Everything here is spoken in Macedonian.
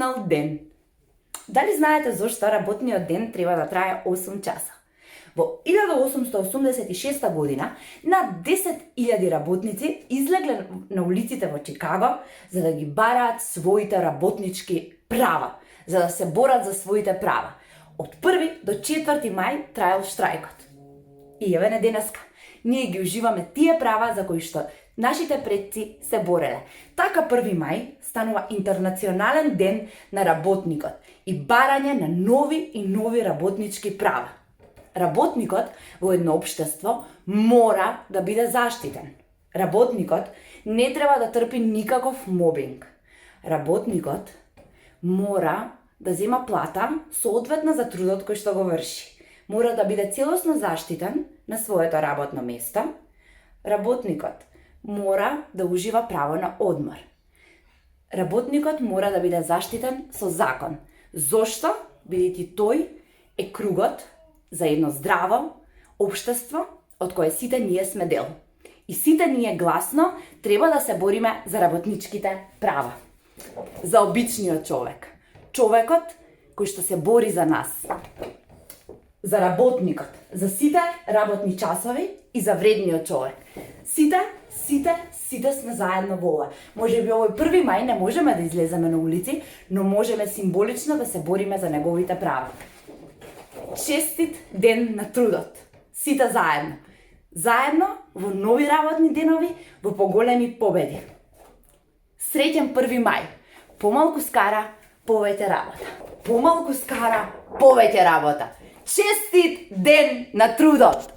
починал ден. Дали знаете зошто работниот ден треба да трае 8 часа? Во 1886 година над 10.000 работници излегле на улиците во Чикаго за да ги бараат своите работнички права, за да се борат за своите права. Од 1 до 4 мај траел штрајкот. И еве не денеска, ние ги уживаме тие права за кои што нашите предци се бореле. Така 1 мај станува интернационален ден на работникот и барање на нови и нови работнички права. Работникот во едно општество мора да биде заштитен. Работникот не треба да трпи никаков мобинг. Работникот мора да зема плата соодветна за трудот кој што го врши. Мора да биде целосно заштитен на своето работно место. Работникот мора да ужива право на одмор. Работникот мора да биде заштитен со закон. Зошто? Бидејќи тој е кругот за едно здраво општество од кое сите ние сме дел. И сите ние гласно треба да се бориме за работничките права. За обичниот човек. Човекот кој што се бори за нас. За работникот. За сите работни часови и за вредниот човек. Сите сме заедно во ова. Може би овој 1 мај не можеме да излеземе на улици, но можеме символично да се бориме за неговите права. Честит ден на трудот. Сите заедно. Заедно во нови работни денови, во поголеми победи. Среќен 1 мај. Помалку скара, повеќе работа. Помалку скара, повеќе работа. Честит ден на трудот!